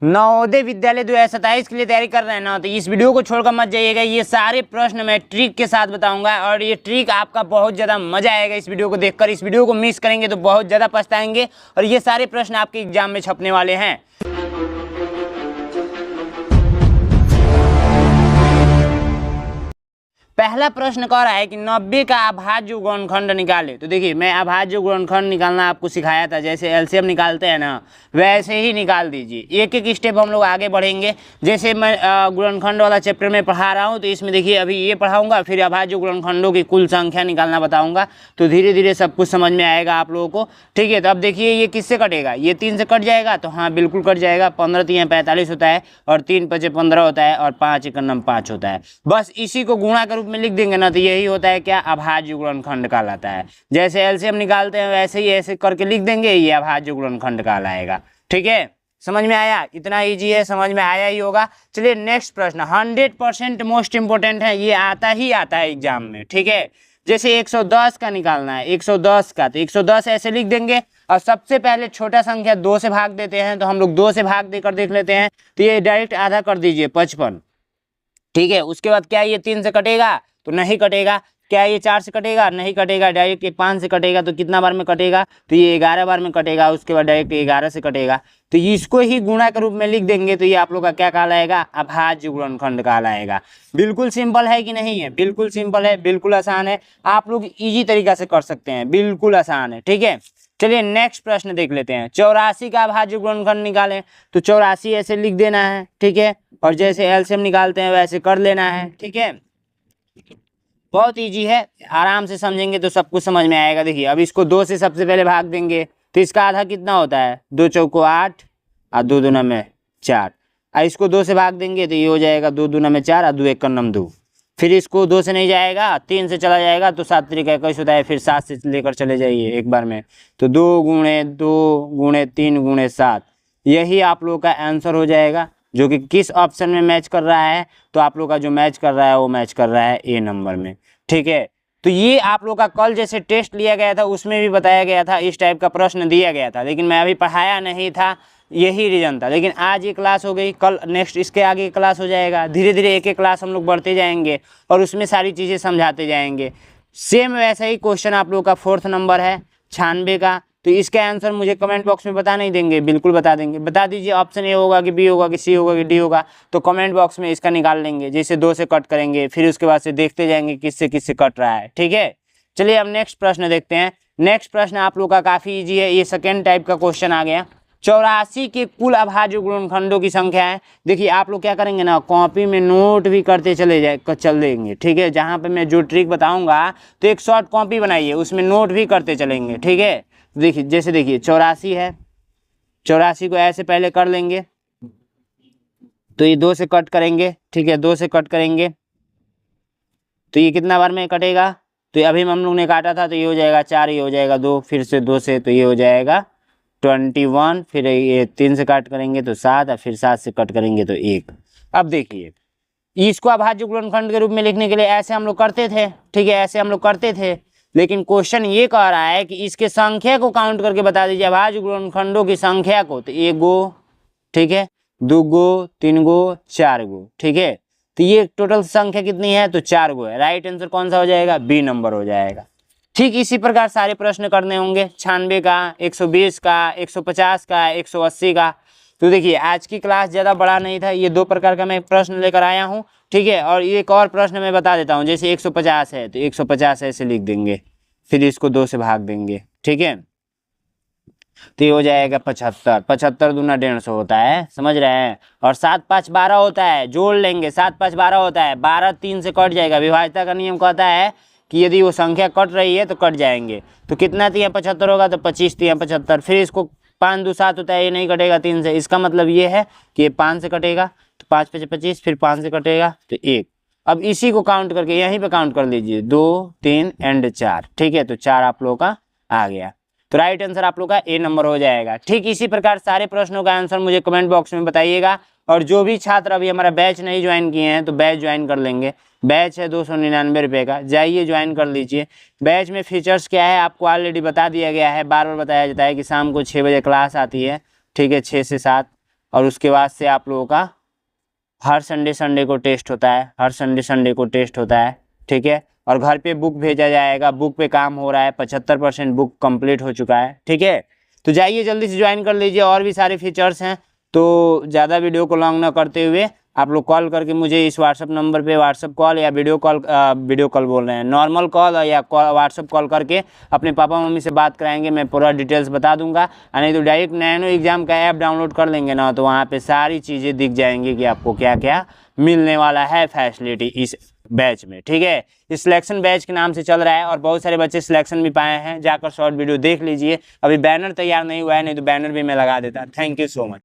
नवोदय विद्यालय 2027 के लिए तैयारी कर रहे हैं ना, तो इस वीडियो को छोड़कर मत जाइएगा। ये सारे प्रश्न मैं ट्रिक के साथ बताऊंगा और ये ट्रिक आपका बहुत ज़्यादा मजा आएगा इस वीडियो को देखकर। इस वीडियो को मिस करेंगे तो बहुत ज़्यादा पछताएंगे और ये सारे प्रश्न आपके एग्जाम में छपने वाले हैं। पहला प्रश्न कह रहा है कि 90 का अभाज्य गुणनखंड निकाले। तो देखिए, मैं अभाज्य गुणनखंड निकालना आपको सिखाया था, जैसे एलसीएम निकालते हैं ना वैसे ही निकाल दीजिए। एक एक स्टेप हम लोग आगे बढ़ेंगे। जैसे मैं गुणनखंड वाला चैप्टर में पढ़ा रहा हूँ, तो इसमें देखिए अभी ये पढ़ाऊंगा, फिर अभाज्य गुणनखंडों की कुल संख्या निकालना बताऊंगा, तो धीरे धीरे सब कुछ समझ में आएगा आप लोगों को। ठीक है, तो अब देखिए ये किससे कटेगा, ये 3 से कट जाएगा, तो हाँ बिल्कुल कट जाएगा। 15 3 45 होता है और 3 5 15 होता है और 5 1 9 5 होता है। बस इसी को गुणा के रूप में लिख देंगे ना, तो यही होता है क्या, अभाज्य गुणनखंड कहलाता है। जैसे एलसीएम निकालते हैं वैसे ही ऐसे करके लिख देंगे, ये अभाज्य गुणनखंड कहलाएगा। ठीक है, समझ में आया? इतना इजी है, समझ में आया ही होगा। चलिए नेक्स्ट प्रश्न 100% मोस्ट इंपोर्टेंट है, ये आता है एग्जाम में। ठीक है, जैसे 110 का निकालना है, 110 का, तो 110 ऐसे लिख देंगे और सबसे पहले छोटा संख्या 2 से भाग देते हैं, तो हम लोग 2 से भाग देकर देख लेते हैं। तो ये डायरेक्ट आधा कर दीजिए, 55। ठीक है, उसके बाद क्या ये 3 से कटेगा, तो नहीं कटेगा। क्या ये 4 से कटेगा, नहीं कटेगा। डायरेक्ट ये 5 से कटेगा, तो कितना बार में कटेगा, तो ये 11 बार में कटेगा। उसके बाद डायरेक्ट 11 से कटेगा, तो इसको ही गुणा के रूप में लिख देंगे, तो ये आप लोग का क्या कहलाएगा, अभाज्य गुणनखंड कहलाएगा। बिल्कुल सिंपल है कि नहीं है? बिल्कुल सिंपल है, बिल्कुल आसान है। आप लोग इजी तरीका से कर सकते हैं, बिल्कुल आसान है। ठीक है, चलिए नेक्स्ट प्रश्न देख लेते हैं। 84 का अभाज्य गुणनखंड निकालें, तो 84 ऐसे लिख देना है। ठीक है, और जैसे एलसीएम निकालते हैं वैसे कर लेना है। ठीक है, बहुत इजी है, आराम से समझेंगे तो सब कुछ समझ में आएगा। देखिए अब इसको 2 से सबसे पहले भाग देंगे, तो इसका आधा कितना होता है, 2 चौको 8 और 2 दूना में 4। और इसको 2 से भाग देंगे तो ये हो जाएगा 2 दूना में 4 और 2 1 नम 2। फिर इसको 2 से नहीं जाएगा, 3 से चला जाएगा, तो 7 तरीका 21 होता है। फिर 7 से लेकर चले जाइए एक बार में, तो 2 गुणे 2 गुणे 3 गुणे 7, यही आप लोग का आंसर हो जाएगा, जो कि किस ऑप्शन में मैच कर रहा है, तो आप लोग का जो मैच कर रहा है वो मैच कर रहा है ए नंबर में। ठीक है, तो ये आप लोग का कल जैसे टेस्ट लिया गया था उसमें भी बताया गया था, इस टाइप का प्रश्न दिया गया था, लेकिन मैं अभी पढ़ाया नहीं था, यही रीजन था। लेकिन आज ये क्लास हो गई, कल नेक्स्ट इसके आगे क्लास हो जाएगा। धीरे धीरे एक एक क्लास हम लोग बढ़ते जाएंगे और उसमें सारी चीज़ें समझाते जाएंगे। सेम वैसा ही क्वेश्चन आप लोग का 4th नंबर है 96 का, तो इसका आंसर मुझे कमेंट बॉक्स में बता नहीं देंगे, बिल्कुल बता देंगे। बता दीजिए ऑप्शन ए होगा कि बी होगा कि सी होगा कि डी होगा, तो कमेंट बॉक्स में इसका निकाल लेंगे। जैसे 2 से कट करेंगे, फिर उसके बाद से देखते जाएंगे किससे किससे कट रहा है। ठीक है, चलिए अब नेक्स्ट प्रश्न देखते हैं। नेक्स्ट प्रश्न आप लोग का काफ़ी ईजी है, ये सेकेंड टाइप का क्वेश्चन आ गया। 84 के कुल अभाज्य गुणनखंडों की संख्या है। देखिए आप लोग क्या करेंगे ना, कॉपी में नोट भी करते चल देंगे। ठीक है, जहाँ पे मैं जो ट्रिक बताऊंगा तो एक शॉर्ट कॉपी बनाइए, उसमें नोट भी करते चलेंगे। ठीक है, देखिए जैसे देखिए 84 है, 84 को ऐसे पहले कर लेंगे, तो ये 2 से कट करेंगे। ठीक है, 2 से कट करेंगे तो ये कितना बार में कटेगा, तो अभी हम लोग ने काटा था, तो ये हो जाएगा 4, ये हो जाएगा 2, फिर से 2 से, तो ये हो जाएगा 21। फिर ये 3 से काट करेंगे तो 7, और फिर 7 से कट करेंगे तो 1। अब देखिए इसको अभाज्य गुणनखंड के रूप में लिखने के लिए ऐसे हम लोग करते थे। ठीक है, ऐसे हम लोग करते थे, लेकिन क्वेश्चन ये कह रहा है कि इसके संख्या को काउंट करके बता दीजिए, अभाज्य गुणनखंडों की संख्या को। तो 1 गो, ठीक है, 2 गो, 3 गो, 4 गो। ठीक है, तो ये टोटल संख्या कितनी है, तो 4 गो है। राइट आंसर कौन सा हो जाएगा, बी नंबर हो जाएगा। ठीक इसी प्रकार सारे प्रश्न करने होंगे, 96 का, 120 का, 150 का, 180 का। तो देखिए आज की क्लास ज़्यादा बड़ा नहीं था, ये 2 प्रकार का मैं प्रश्न लेकर आया हूँ। ठीक है, और एक और प्रश्न मैं बता देता हूँ, जैसे 150 है तो 150 ऐसे लिख देंगे, फिर इसको 2 से भाग देंगे। ठीक है, तो ये हो जाएगा 75। 75 दूना 150 होता है, समझ रहे हैं। और 7 5 12 होता है, जोड़ लेंगे, 7 5 12 होता है, 12 3 से कट जाएगा। विभाज्यता का नियम कहता है कि यदि वो संख्या कट रही है तो कट जाएंगे। तो कितना 3 75 होगा, तो 25 3 75। फिर इसको 5 2 7 होता है, ये नहीं कटेगा 3 से, इसका मतलब ये है कि ये 5 से कटेगा, तो 5 5 25, फिर 5 से कटेगा तो 1। अब इसी को काउंट करके यहीं पे काउंट कर लीजिए, 2 3 एंड 4। ठीक है, तो 4 आप लोगों का आ गया, तो राइट आंसर आप लोग का ए नंबर हो जाएगा। ठीक इसी प्रकार सारे प्रश्नों का आंसर मुझे कमेंट बॉक्स में बताइएगा। और जो भी छात्र अभी हमारा बैच नहीं ज्वाइन किए हैं तो बैच ज्वाइन कर लेंगे। बैच है 299 रुपये का, जाइए ज्वाइन कर लीजिए। बैच में फीचर्स क्या है आपको ऑलरेडी बता दिया गया है, बार बार बताया जाता है कि शाम को 6 बजे क्लास आती है। ठीक है, 6 से 7, और उसके बाद से आप लोगों का हर संडे को टेस्ट होता है, हर संडे को टेस्ट होता है, ठीक है। और घर पे बुक भेजा जाएगा, बुक पे काम हो रहा है, 75% बुक कंप्लीट हो चुका है, ठीक है। तो जाइए जल्दी से ज्वाइन कर लीजिए, और भी सारे फीचर्स हैं। तो ज़्यादा वीडियो को लॉन्ग ना करते हुए आप लोग कॉल करके मुझे इस व्हाट्सअप नंबर पे व्हाट्सअप कॉल या वीडियो कॉल बोल रहे हैं, नॉर्मल कॉल या व्हाट्सअप कॉल करके अपने पापा मम्मी से बात कराएंगे, मैं पूरा डिटेल्स बता दूंगा। नहीं तो डायरेक्ट नैनो एग्जाम का ऐप डाउनलोड कर लेंगे ना, तो वहाँ पे सारी चीज़ें दिख जाएंगी कि आपको क्या क्या मिलने वाला है फैसिलिटी इस बैच में, ठीक है। इस सिलेक्शन बैच के नाम से चल रहा है और बहुत सारे बच्चे सिलेक्शन भी पाए हैं, जाकर शॉर्ट वीडियो देख लीजिए। अभी बैनर तैयार नहीं हुआ है, नहीं तो बैनर भी मैं लगा देता। Thank you so much.